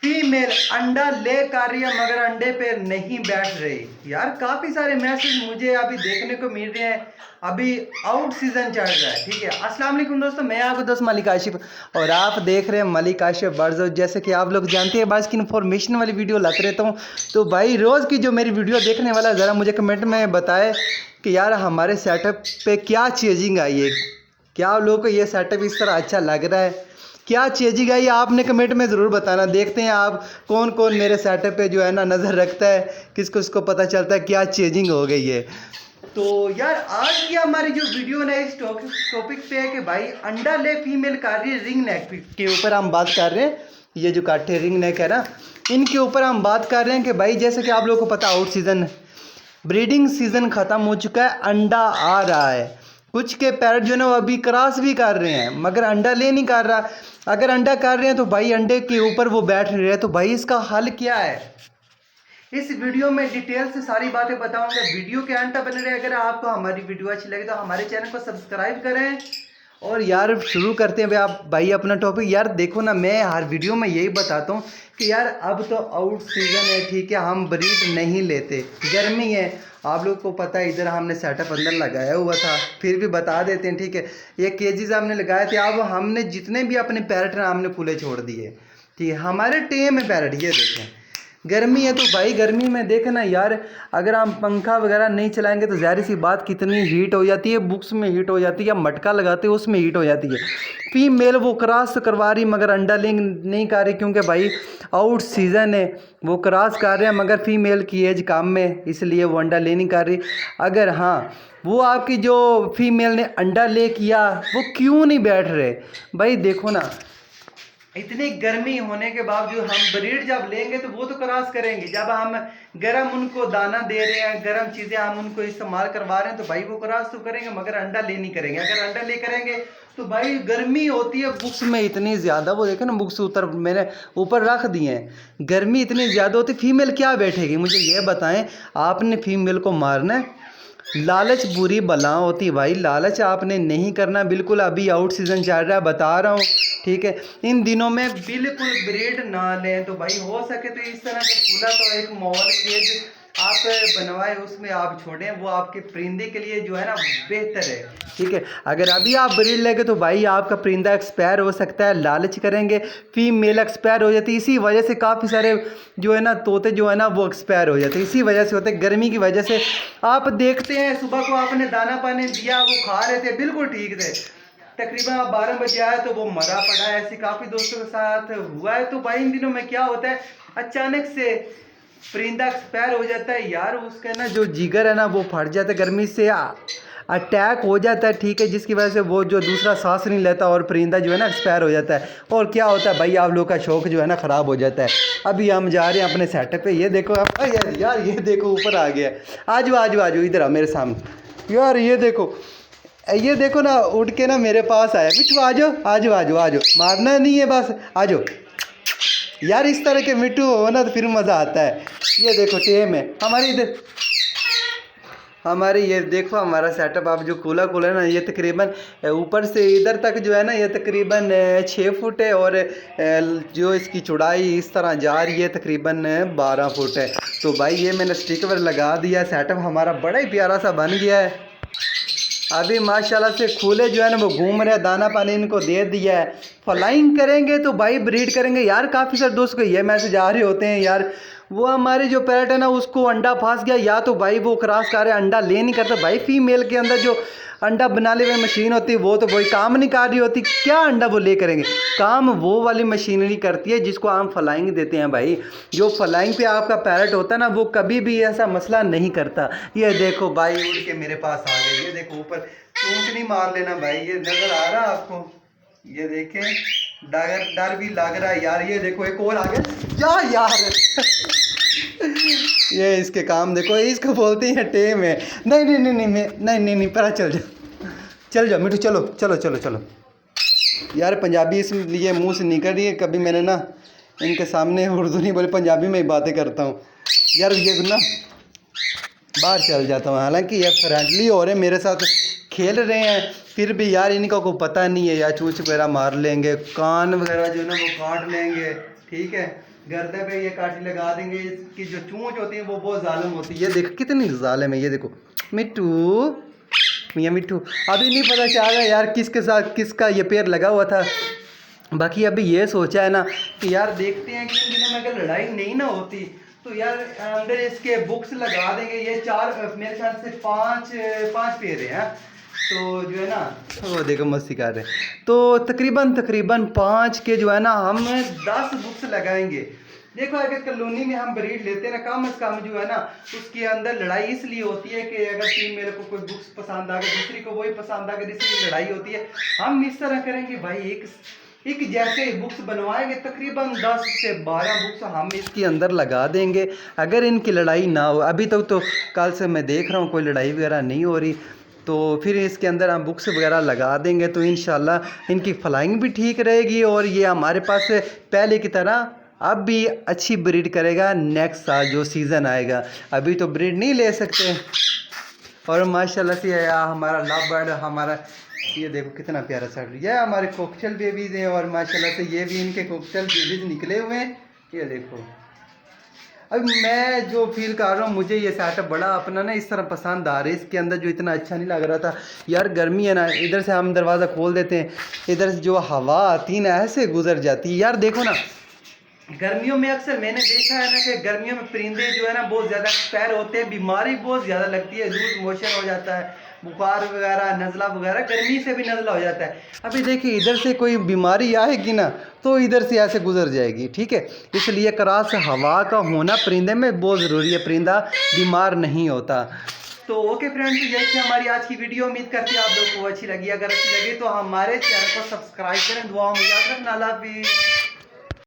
Female अंडा ले कर रही है मगर अंडे पे नहीं बैठ रही। यार काफ़ी सारे मैसेज मुझे अभी देखने को मिल रहे हैं। अभी आउट सीजन चल रहा है, ठीक है। अस्सलाम वालेकुम दोस्तों, मैं आपको दोस्त मलिक आशिफ और आप देख रहे हैं मलिक आशिफ बर्ज़। जैसे कि आप लोग जानते हैं बस की इन्फॉर्मेशन वाली वीडियो लाते रहता हूँ। तो भाई रोज़ की जो मेरी वीडियो देखने वाला ज़रा मुझे कमेंट में बताए कि यार हमारे सेटअप पे क्या चेंजिंग आई है, क्या आप लोगों को ये सेटअप इस तरह अच्छा लग रहा है, क्या चेंजिंग आई आपने कमेंट में ज़रूर बताना। देखते हैं आप कौन कौन मेरे सेटअप पे जो है ना नज़र रखता है, किसको इसको पता चलता है क्या चेंजिंग हो गई है। तो यार आज की हमारी जो वीडियो है इस टॉपिक पे है कि भाई अंडा ले फीमेल कर रही है रिंग नेक के ऊपर हम बात कर रहे हैं। ये जो काठे रिंग नेक है ना, इनके ऊपर हम बात कर रहे हैं कि भाई जैसे कि आप लोगों को पता आउट सीज़न ब्रीडिंग सीज़न ख़त्म हो चुका है, अंडा आ रहा है। कुछ के पैरट जो है ना वो अभी क्रॉस भी कर रहे हैं मगर अंडा ले नहीं कर रहा। अगर अंडा कर रहे हैं तो भाई अंडे के ऊपर वो बैठ नहीं रहे, तो भाई इसका हल क्या है इस वीडियो में डिटेल से सारी बातें बताऊंगा। वीडियो के अंत तक बने रहे। अगर आपको हमारी वीडियो अच्छी लगे तो हमारे चैनल को सब्सक्राइब करें। और यार शुरू करते हैं भाई अपना टॉपिक। यार देखो ना, मैं हर वीडियो में यही बताता हूँ कि यार अब तो आउट सीज़न है, ठीक है, हम ब्रीड नहीं लेते, गर्मी है। आप लोग को पता है इधर हमने सेटअप अंदर लगाया हुआ था, फिर भी बता देते हैं, ठीक है। ये केजीज हमने लगाए थे। अब हमने जितने भी अपने पैरट हैं हमने खुले छोड़ दिए, ठीक है। हमारे टेम में पैरट ये देखें, गर्मी है तो भाई गर्मी में देखे ना यार, अगर हम पंखा वगैरह नहीं चलाएंगे तो ज़ाहिर सी बात कितनी हीट हो जाती है, बुक्स में हीट हो जाती है, मटका लगाते हैं उसमें हीट हो जाती है। फीमेल वो क्रॉस करवा रही मगर अंडा लिंग नहीं कर रही, क्योंकि भाई आउट सीज़न है। वो क्रॉस कर रहे हैं मगर फीमेल की एज कम है, इसलिए वो अंडा ले नहीं कर रही। अगर हाँ वो आपकी जो फीमेल ने अंडा ले किया वो क्यों नहीं बैठ रहे, भाई देखो ना, इतनी गर्मी होने के बावजूद हम ब्रीड जब लेंगे तो वो तो क्रॉस करेंगे। जब हम गर्म उनको दाना दे रहे हैं, गर्म चीज़ें हम उनको इस्तेमाल करवा रहे हैं, तो भाई वो क्रॉस तो करेंगे मगर अंडा ले नहीं करेंगे। अगर अंडा ले करेंगे तो भाई गर्मी होती है बुक्स में इतनी ज़्यादा, वो देखे ना बुक्स उतर मैंने ऊपर रख दिए हैं, गर्मी इतनी ज़्यादा होती, फीमेल क्या बैठेगी मुझे ये बताएं। आपने फीमेल को मारना है, लालच बुरी बला होती भाई, लालच आपने नहीं करना बिल्कुल। अभी आउट सीज़न चल रहा है, बता रहा हूँ, ठीक है। इन दिनों में बिल्कुल ब्रीड ना लें। तो भाई हो सके तो इस तरह का खुला तो एक माहौल केज आप बनवाए, उसमें आप छोड़ें, वो आपके परिंदे के लिए जो है ना बेहतर है, ठीक है। अगर अभी आप ब्रीड लेंगे तो भाई आपका परिंदा एक्सपायर हो सकता है, लालच करेंगे फीमेल एक्सपायर हो जाती है। इसी वजह से काफ़ी सारे जो है ना तोते जो है ना वो एक्सपायर हो जाते हैं, इसी वजह से होते हैं, गर्मी की वजह से। आप देखते हैं सुबह को आपने दाना पानी दिया, वो खा रहे थे बिल्कुल ठीक थे, तकरीबन आप 12 बजे आए तो वो मरा पड़ा है। ऐसे काफ़ी दोस्तों के साथ हुआ है। तो भाई इन दिनों में क्या होता है, अचानक से परिंदा एक्सपायर हो जाता है यार, उसका ना जो जिगर है ना वो फट जाता है, गर्मी से अटैक हो जाता है, ठीक है, जिसकी वजह से वो जो दूसरा सांस नहीं लेता और परिंदा जो है ना एक्सपायर हो जाता है। और क्या होता है भाई, आप लोग का शौक जो है ना ख़राब हो जाता है। अभी हम जा रहे हैं अपने सेटअप पे, ये देखो आप यार ये देखो ऊपर आ गया। आजो आजो आजो इधर आओ मेरे सामने। यार ये देखो ना उठ के ना मेरे पास आया। मिट्टू आजो आजो आजो आजो, मारना नहीं है बस, आजो। यार इस तरह के मिट्टू हो ना तो फिर मज़ा आता है। ये देखो टेम है हमारी, इधर हमारी, ये देखो हमारा सेटअप आप जो खुला है ना, ये तकरीबन ऊपर से इधर तक जो है ना ये तकरीबन 6 फुट है, और जो इसकी चौड़ाई इस तरह जा रही है तकरीबन 12 फुट है। तो भाई ये मैंने स्टिकर लगा दिया, सेटअप हमारा बड़ा ही प्यारा सा बन गया है। अभी माशाल्लाह से खुले जो है ना वो घूम रहे हैं, दाना पानी इनको दे दिया है। फ्लाइंग करेंगे तो भाई ब्रीड करेंगे। यार काफ़ी सारे दोस्त को ये मैसेज आ रहे होते हैं, यार वो हमारे जो पैरट है ना उसको अंडा फंस गया, या तो भाई वो क्रॉस कर रहे अंडा ले नहीं करता। भाई फीमेल के अंदर जो अंडा बनाने वाली मशीन होती है वो तो वही काम नहीं कर रही होती, क्या अंडा वो ले करेंगे। काम वो वाली मशीनरी करती है जिसको हम फ्लाइंग देते हैं। भाई जो फ्लाइंग पे आपका पैरट होता है ना वो कभी भी ऐसा मसला नहीं करता। ये देखो भाई उड़ के मेरे पास आ गए, ये देखो ऊपर चूंच नहीं मार लेना भाई, ये नज़र आ रहा है आपको, ये देखें डर भी लग रहा है यार। ये देखो एक और आ गया यार ये इसके काम देखो, इसको बोलते हैं टेम है। नहीं नहीं नहीं नहीं नहीं नहीं नहीं परा चल जाओ मिठू, चलो चलो चलो चलो। यार पंजाबी इसलिए मुंह से निकल रही है, कभी मैंने ना इनके सामने उर्दू नहीं बोले, पंजाबी में ही बातें करता हूँ। यार ये ना बाहर चल जाता हूँ, हालांकि ये फ्रेंडली हो रहे हैं मेरे साथ, खेल रहे हैं, फिर भी यार इनका कोई पता नहीं है, या चूच वगैरह मार लेंगे, कान वगैरह जो है ना वो काट लेंगे, ठीक है। गर्दन पे ये काठी लगा देंगे। इसकी जो चोंच होती है वो बहुत जालिम होती है। ये देखो कितनी जालिम है। ये देखो मिट्टू, मियाँ मिट्टू, अभी नहीं पता चल रहा यार किसके साथ किसका ये पैर लगा हुआ था। बाकी अभी ये सोचा है ना कि यार देखते हैं कि इन दिनों में अगर लड़ाई नहीं ना होती तो यार अंदर इसके बुक्स लगा देंगे। ये चार मेरे ख्याल से पाँच पैर हैं। तो जो है ना वो देखो मस्ती कर रहे हैं। तो तकरीबन 5 के जो है ना हम 10 बुक्स लगाएंगे। देखो अगर कॉलोनी में हम ब्रीड लेते हैं ना कम से कम जो है ना उसके अंदर लड़ाई इसलिए होती है कि अगर फीमेल को कोई बुक्स पसंद आ गई दूसरी को वही पसंद आ गई, इसलिए लड़ाई होती है। हम इस तरह करेंगे भाई, एक जैसे बुक्स बनवाएंगे तकरीबन 10 से 12 बुक्स हम इसके अंदर लगा देंगे। अगर इनकी लड़ाई ना हो, अभी तक तो कल से मैं देख रहा हूँ कोई लड़ाई वगैरह नहीं हो रही, तो फिर इसके अंदर हम बुक्स वगैरह लगा देंगे तो इंशाल्लाह इनकी फ्लाइंग भी ठीक रहेगी और ये हमारे पास पहले की तरह अब भी अच्छी ब्रीड करेगा नेक्स्ट साल जो सीज़न आएगा। अभी तो ब्रीड नहीं ले सकते। और माशाल्लाह से हमारा लव बर्ड, हमारा ये देखो कितना प्यारा सा, ये हमारे कोकटेल बेबीज़ हैं और माशाल्लाह से ये भी इनके कोकटेल बेबीज़ निकले हुए हैं। ये देखो अब मैं जो फील कर रहा हूँ, मुझे ये सेटअप बड़ा अपना ना इस तरह पसंद आ रहा है। इसके अंदर जो इतना अच्छा नहीं लग रहा था यार, गर्मी है ना, इधर से हम दरवाज़ा खोल देते हैं, इधर से जो हवा आती है ना ऐसे गुजर जाती है यार। देखो ना गर्मियों में अक्सर मैंने देखा है ना कि गर्मियों में परिंदे जो है ना बहुत ज़्यादा एक्सपायर होते हैं, बीमारी बहुत ज़्यादा लगती है, लूज मोशन हो जाता है, बुखार वगैरह, नज़ला वगैरह, गर्मी से भी नज़ला हो जाता है। अभी देखिए इधर से कोई बीमारी आएगी ना तो इधर से ऐसे गुजर जाएगी, ठीक है। इसलिए क्रॉस हवा का होना परिंदे में बहुत ज़रूरी है, परिंदा बीमार नहीं होता। तो ओके फ्रेंड्स, यही थी हमारी आज की वीडियो। उम्मीद करती है आप लोगों को अच्छी लगी। अगर अच्छी लगी तो हमारे चैनल को सब्सक्राइब करें। दुआओं में याद रखना। अल्लाह हाफिज़।